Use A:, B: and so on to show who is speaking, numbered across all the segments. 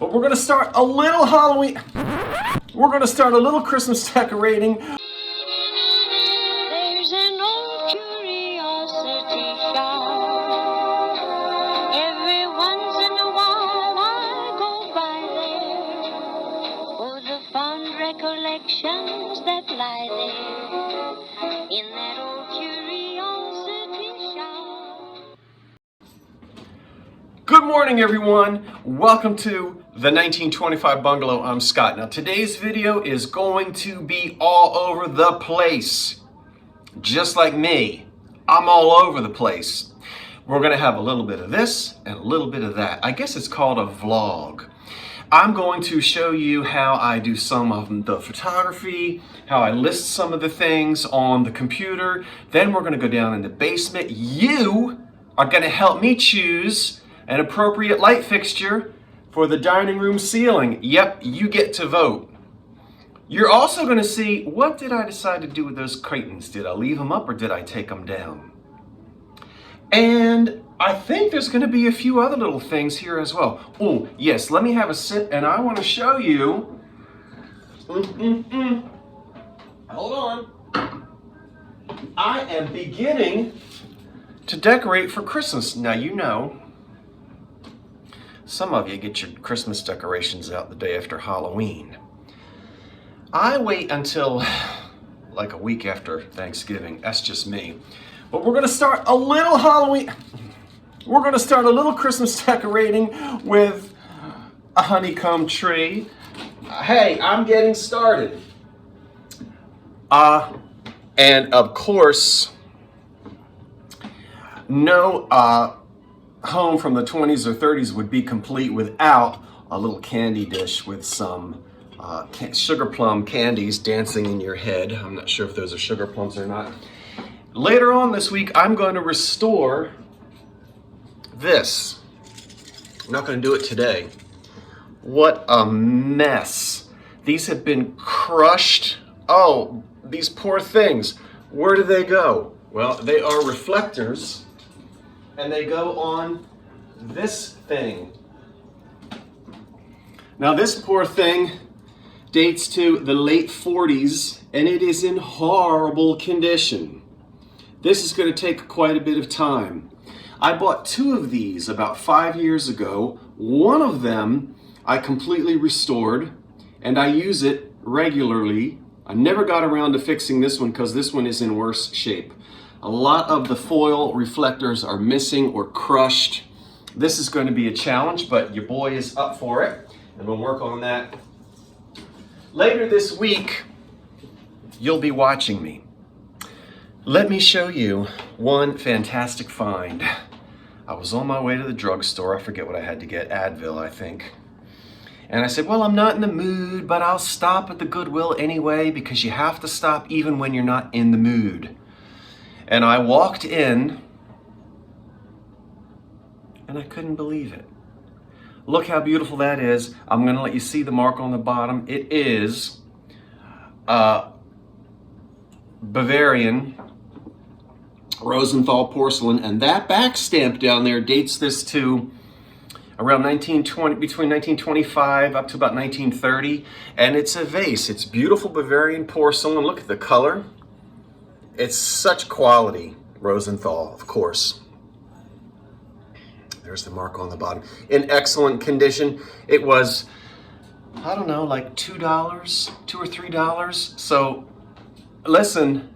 A: But we're gonna start a little Halloween. We're gonna start a little Christmas decorating.
B: There's an old curiosity shop. Every once in a while I go by there for the fond recollections that lie there in that old curiosity shop.
A: Good morning, everyone. Welcome to the 1925 Bungalow. I'm Scott. Now, today's video is going to be all over the place. Just like me, I'm all over the place. We're gonna have a little bit of this and a little bit of that. I guess it's called a vlog. I'm going to show you how I do some of the photography, how I list some of the things on the computer. Then we're gonna go down in the basement. You are gonna help me choose an appropriate light fixture for the dining room ceiling. Yep, you get to vote. You're also gonna see, what did I decide to do with those curtains? Did I leave them up or did I take them down? And I think there's gonna be a few other little things here as well. Oh, yes, let me have a sip and I wanna show you. Hold on. I am beginning to decorate for Christmas. Now, you know, some of you get your Christmas decorations out the day after Halloween. I wait until like a week after Thanksgiving. That's just me. But we're gonna start a little Halloween. We're gonna start a little Christmas decorating with a honeycomb tree. Hey, I'm getting started. And of course, no home from the 20s or 30s would be complete without a little candy dish with some sugar plum candies dancing in your head. I'm not sure if those are sugar plums or not. Later on this week, I'm going to restore this. I'm not going to do it today. What a mess. These have been crushed. Oh, these poor things. Where do they go? Well, they are reflectors, and they go on this thing. Now, this poor thing dates to the late 40s, and it is in horrible condition. This is going to take quite a bit of time. I bought two of these about 5 years ago. One of them I completely restored, and I use it regularly. I never got around to fixing this one because this one is in worse shape. A lot of the foil reflectors are missing or crushed. This is going to be a challenge, but your boy is up for it, and we'll work on that. Later this week, you'll be watching me. Let me show you one fantastic find. I was on my way to the drugstore. I forget what I had to get, Advil, I think. And I said, well, I'm not in the mood, but I'll stop at the Goodwill anyway, because you have to stop even when you're not in the mood. And I walked in, and I couldn't believe it. Look how beautiful that is. I'm gonna let you see the mark on the bottom. It is Bavarian Rosenthal porcelain, and that back stamp down there dates this to around 1920, between 1925 up to about 1930, and it's a vase. It's beautiful Bavarian porcelain. Look at the color. It's such quality. Rosenthal, of course. There's the mark on the bottom. In excellent condition. It was, I don't know, like $2, $2 or $3. So listen,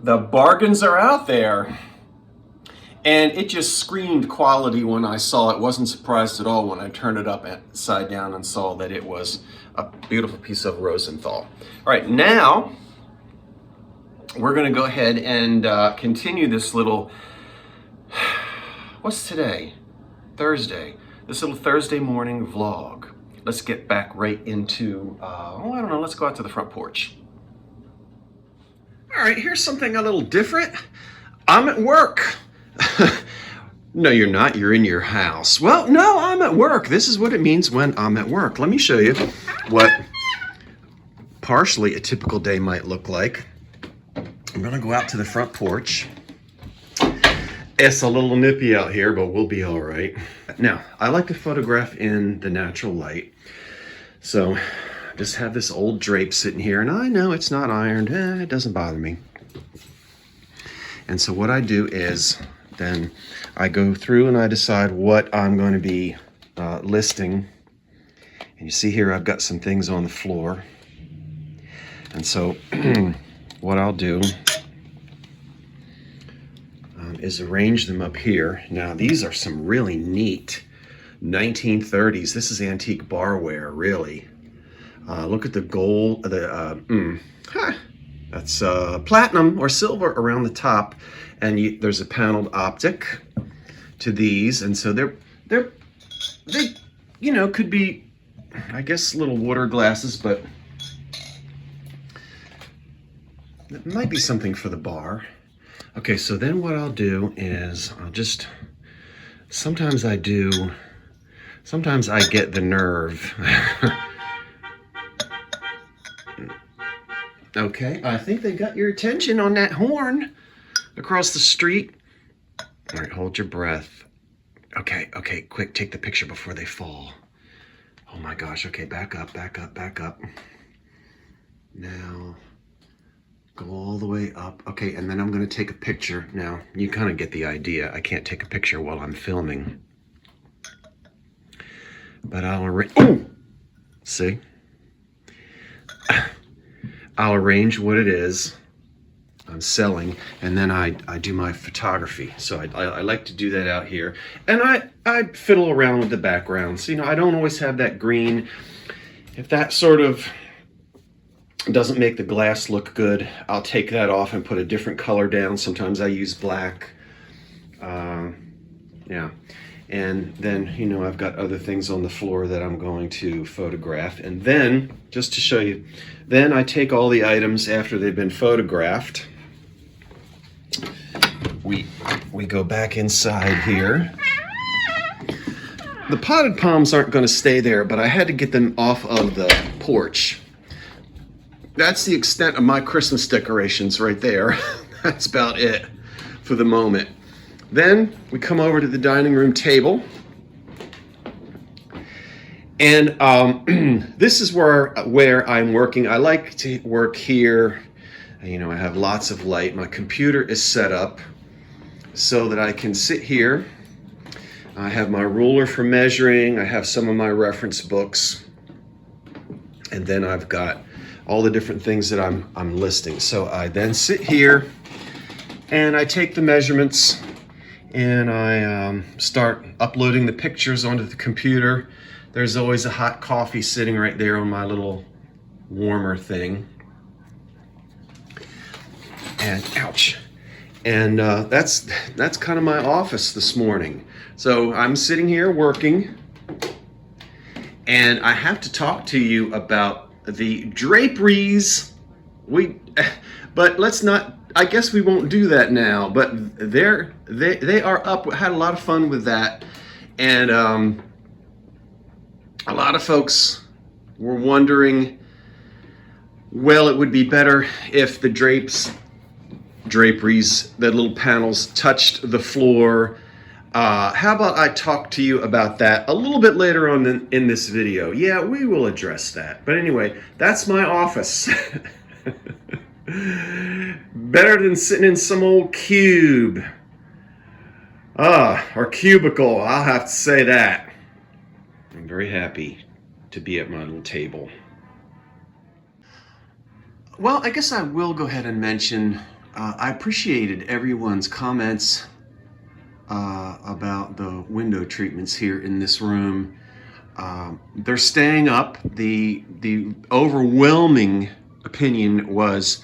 A: the bargains are out there. And it just screamed quality when I saw it. Wasn't surprised at all when I turned it upside down and saw that it was a beautiful piece of Rosenthal. All right, now we're gonna go ahead and continue this little, what's today? Thursday. This little Thursday morning vlog. Let's get back right into, I don't know, let's go out to the front porch. All right, here's something a little different. I'm at work. No, you're not. You're in your house. Well, no, I'm at work. This is what it means when I'm at work. Let me show you what partially a typical day might look like. I'm gonna go out to the front porch, It's a little nippy out here, but we'll be all right. Now, I like to photograph in the natural light. So just have this old drape sitting here, and I know it's not ironed. It doesn't bother me. And so what I do is then I go through and I decide what I'm going to be listing. And you see here I've got some things on the floor. And so what I'll do is arrange them up here. Now these are some really neat 1930s. This is antique barware, really. Look at the gold, that's platinum or silver around the top, and there's a paneled optic to these, and so they could be, I guess, little water glasses, but it might be something for the bar. Okay, so then what I'll do is sometimes I get the nerve. Okay, I think they got your attention on that horn across the street. All right, hold your breath. Okay, quick, take the picture before they fall. Oh my gosh, okay, back up. Now, go all the way up. Okay, and then I'm gonna take a picture. Now, you kind of get the idea. I can't take a picture while I'm filming. But see? I'll arrange what it is I'm selling, and then I do my photography. So I like to do that out here. And I fiddle around with the backgrounds. You know, I don't always have that green. If that sort of doesn't make the glass look good, I'll take that off and put a different color down. Sometimes I use black. Yeah. And then, you know, I've got other things on the floor that I'm going to photograph. And then, just to show you, then I take all the items after they've been photographed. We go back inside here. The potted palms aren't going to stay there, but I had to get them off of the porch. That's the extent of my Christmas decorations right there. That's about it for the moment. Then we come over to the dining room table. And this is where I'm working. I like to work here. You know, I have lots of light. My computer is set up so that I can sit here. I have my ruler for measuring. I have some of my reference books. And then I've got all the different things that I'm listing. So I then sit here and I take the measurements and I start uploading the pictures onto the computer. There's always a hot coffee sitting right there on my little warmer thing. And ouch. And that's kind of my office this morning. So I'm sitting here working, and I have to talk to you about the draperies. But let's not, I guess we won't do that now, but they are up. We had a lot of fun with that. And a lot of folks were wondering, well, it would be better if the draperies, the little panels touched the floor. How about I talk to you about that a little bit later on in this video? Yeah, we will address that. But anyway, that's my office. Better than sitting in some old cube. Or cubicle, I'll have to say that. I'm very happy to be at my little table. Well, I guess I will go ahead and mention, I appreciated everyone's comments about the window treatments here in this room. They're staying up. The overwhelming opinion was,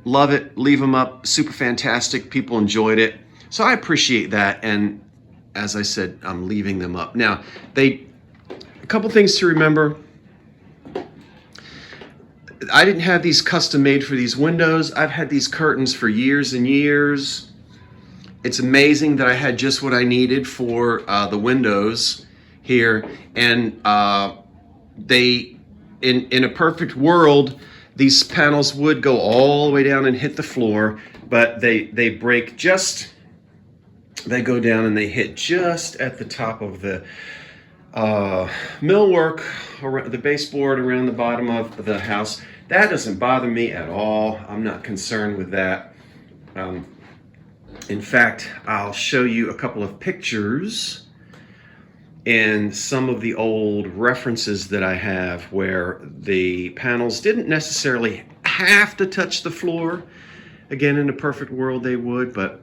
A: love it, leave them up, super fantastic, people enjoyed it. So I appreciate that, and as I said, I'm leaving them up. Now, a couple things to remember. I didn't have these custom made for these windows. I've had these curtains for years and years. It's amazing that I had just what I needed for the windows here. And in a perfect world, these panels would go all the way down and hit the floor, but they break just They go down and they hit just at the top of the millwork, around the baseboard around the bottom of the house. That doesn't bother me at all. I'm not concerned with that. In fact, I'll show you a couple of pictures and some of the old references that I have where the panels didn't necessarily have to touch the floor. Again, in a perfect world they would, but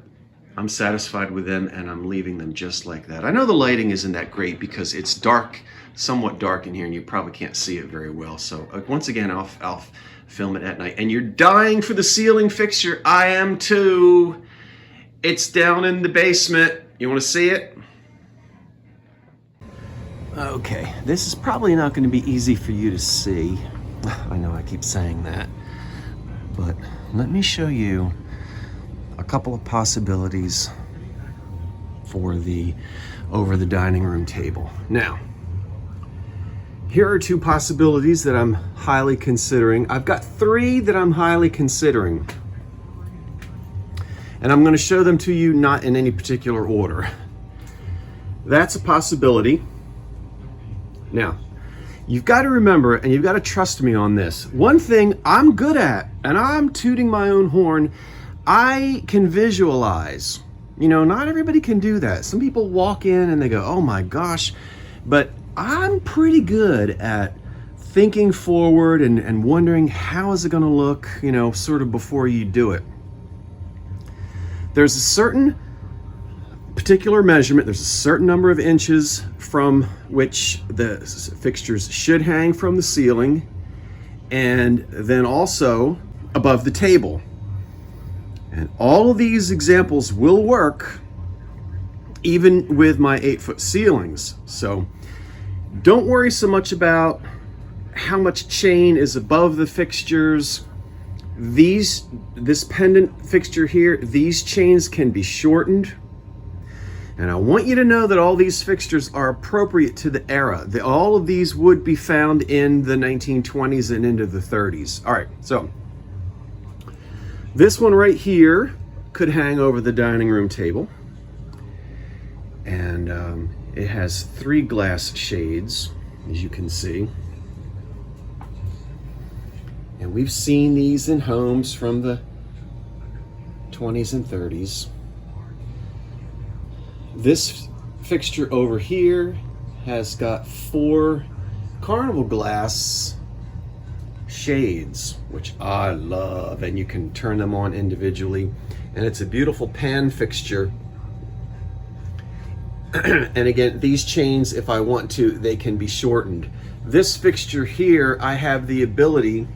A: I'm satisfied with them and I'm leaving them just like that. I know the lighting isn't that great because it's dark, somewhat dark in here, and you probably can't see it very well. So once again, I'll film it at night. And you're dying for the ceiling fixture. I am too. It's down in the basement. You want to see it? Okay, this is probably not going to be easy for you to see. I know I keep saying that, but let me show you a couple of possibilities for the over the dining room table. Now, here are two possibilities that I'm highly considering. I've got three that I'm highly considering, and I'm going to show them to you not in any particular order. That's a possibility. Now, you've got to remember, and you've got to trust me on this. One thing I'm good at, and I'm tooting my own horn, I can visualize. You know, not everybody can do that. Some people walk in and they go, oh my gosh, but I'm pretty good at thinking forward and wondering how is it going to look, you know, sort of before you do it. There's a certain particular measurement, there's a certain number of inches from which the fixtures should hang from the ceiling, and then also above the table. And all of these examples will work even with my 8-foot ceilings. So don't worry so much about how much chain is above the fixtures. This pendant fixture here, these chains can be shortened. And I want you to know that all these fixtures are appropriate to the era. All of these would be found in the 1920s and into the 30s. All right, so this one right here could hang over the dining room table. And it has 3 glass shades, as you can see. And we've seen these in homes from the 20s and 30s. This fixture over here has got 4 carnival glass shades, which I love, and you can turn them on individually. And it's a beautiful pan fixture. And again, these chains, if I want to, they can be shortened. This fixture here, I have the ability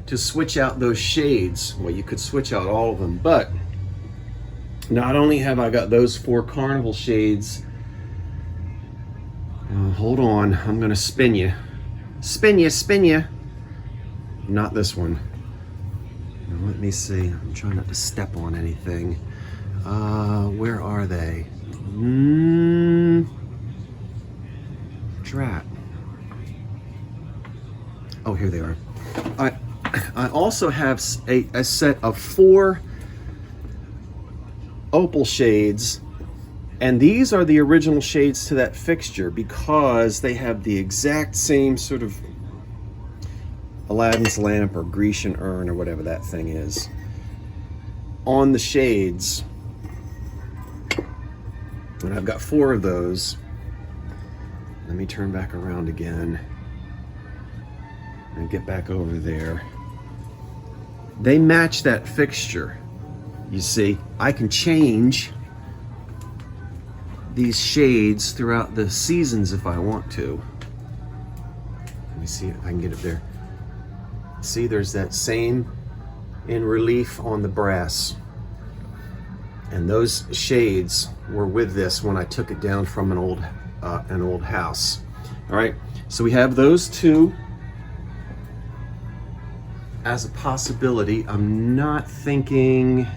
A: to switch out those shades. Well, you could switch out all of them, but not only have I got those 4 carnival shades, hold on, I'm gonna spin you. Spin you. Not this one. Now, let me see, I'm trying not to step on anything. Where are they? Drat. Oh, here they are. I also have a set of 4 opal shades, and these are the original shades to that fixture because they have the exact same sort of Aladdin's lamp or Grecian urn or whatever that thing is on the shades. And I've got 4 of those. Let me turn back around again and get back over there. They match that fixture. You see, I can change these shades throughout the seasons if I want to. Let me see if I can get it there. See, there's that same in relief on the brass. And those shades were with this when I took it down from an old house. All right, so we have those 2 as a possibility. I'm not thinking.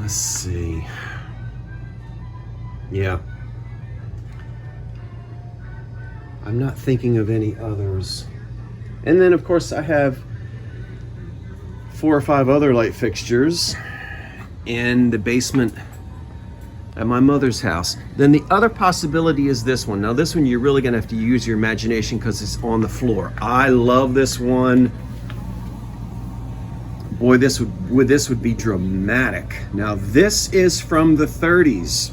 A: Let's see. Yeah. I'm not thinking of any others. And then, of course, I have 4 or 5 other light fixtures in the basement at my mother's house. Then the other possibility is this one. Now this one you're really gonna have to use your imagination because it's on the floor. I love this one. Boy, this would be dramatic. Now this is from the 30s,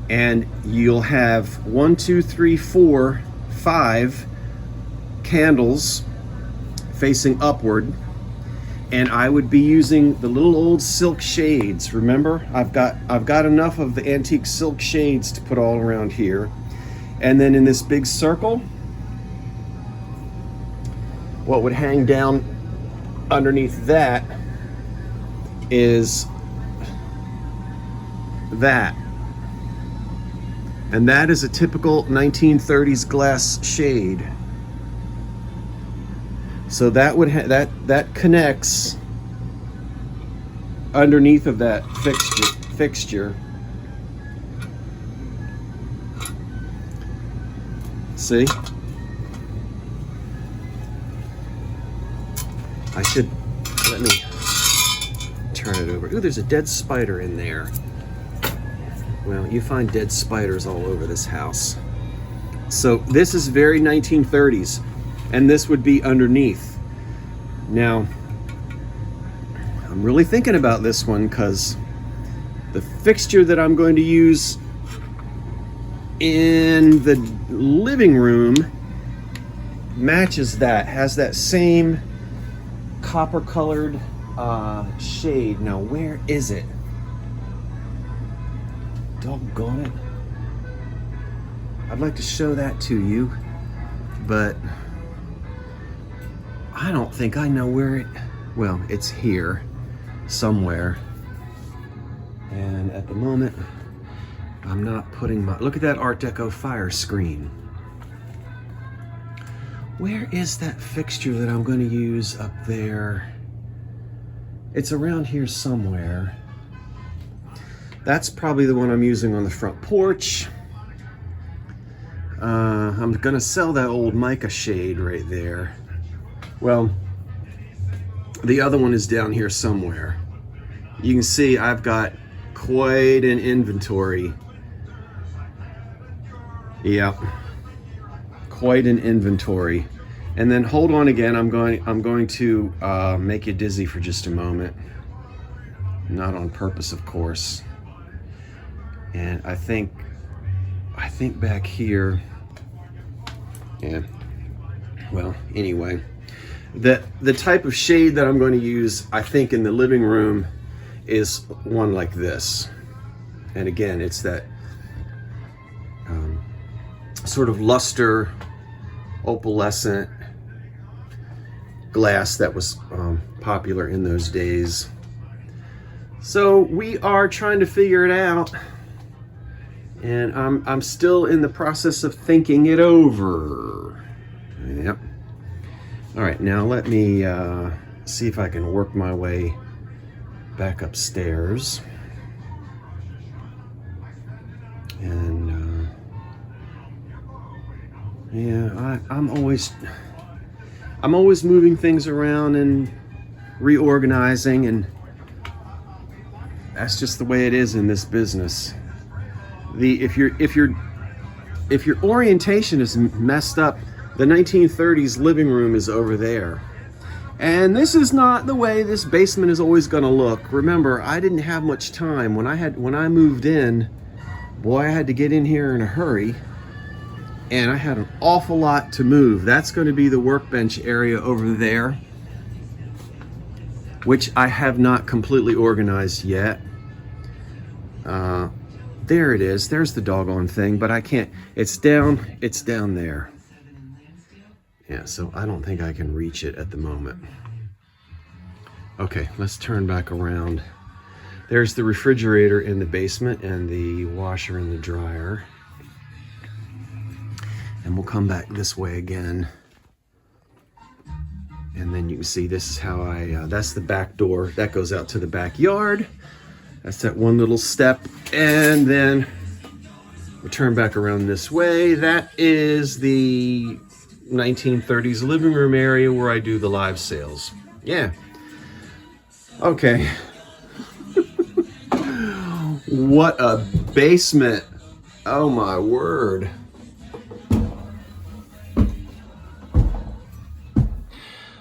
A: and you'll have 1, 2, 3, 4, 5 candles facing upward, and I would be using the little old silk shades. Remember, I've got enough of the antique silk shades to put all around here, and then in this big circle, what would hang down underneath that is that, and that is a typical 1930s glass shade. So that would that connects underneath of that fixture. See? I should, let me turn it over. Ooh, there's a dead spider in there. Well, you find dead spiders all over this house. So this is very 1930s, and this would be underneath. Now, I'm really thinking about this one because the fixture that I'm going to use in the living room matches that, has that same copper colored shade. Now where is it? Doggone it. I'd like to show that to you, but I don't think I know where it, well, it's here somewhere, and at the moment I'm not putting my, look at that Art Deco fire screen. Where is that fixture that I'm going to use up there? It's around here somewhere. That's probably the one I'm using on the front porch. I'm going to sell that old mica shade right there. Well, the other one is down here somewhere. You can see I've got quite an inventory. Yeah. Quite an inventory. And then hold on again, I'm going to make you dizzy for just a moment. Not on purpose, of course. And I think back here, yeah, well, anyway, the type of shade that I'm going to use, I think, in the living room is one like this. And again, it's that sort of luster, opalescent glass that was popular in those days. So we are trying to figure it out, and I'm still in the process of thinking it over. Yep. All right, now let me see if I can work my way back upstairs. And yeah, I'm always moving things around and reorganizing, and that's just the way it is in this business. If your orientation is messed up, the 1930s living room is over there. And this is not the way this basement is always going to look. Remember, I didn't have much time when I moved in. Boy, I had to get in here in a hurry, and I had an awful lot to move. That's going to be the workbench area over there, which I have not completely organized yet. There it is. There's the doggone thing, but I can't. It's down there. Yeah, so I don't think I can reach it at the moment. Okay, let's turn back around. There's the refrigerator in the basement and the washer and the dryer. And we'll come back this way again. And then you can see this is how that's the back door. That goes out to the backyard. That's that one little step. And then we'll turn back around this way. That is the 1930s living room area where I do the live sales. Yeah. Okay. What a basement. Oh my word.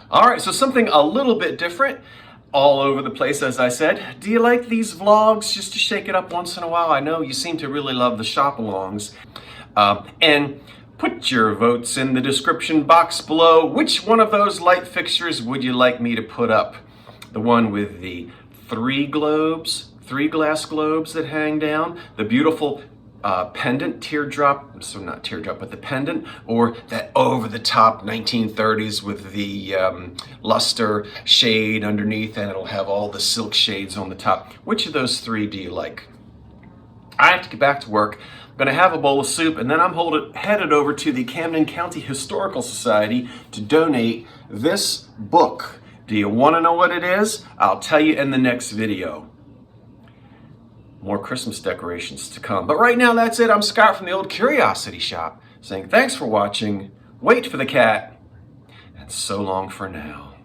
A: All right, so something a little bit different, all over the place, as I said. Do you like these vlogs just to shake it up once in a while? I know you seem to really love the shop-alongs. And put your votes in the description box below. Which one of those light fixtures would you like me to put up? The one with the three glass globes that hang down, the beautiful pendant teardrop, so not teardrop, but the pendant, or that over-the-top 1930s with the luster shade underneath, and it'll have all the silk shades on the top. Which of those three do you like? I have to get back to work. I'm gonna have a bowl of soup, and then I'm headed over to the Camden County Historical Society to donate this book. Do you wanna know what it is? I'll tell you in the next video. More Christmas decorations to come. But right now, that's it. I'm Scott from the Old Curiosity Shop saying thanks for watching, wait for the cat, and so long for now.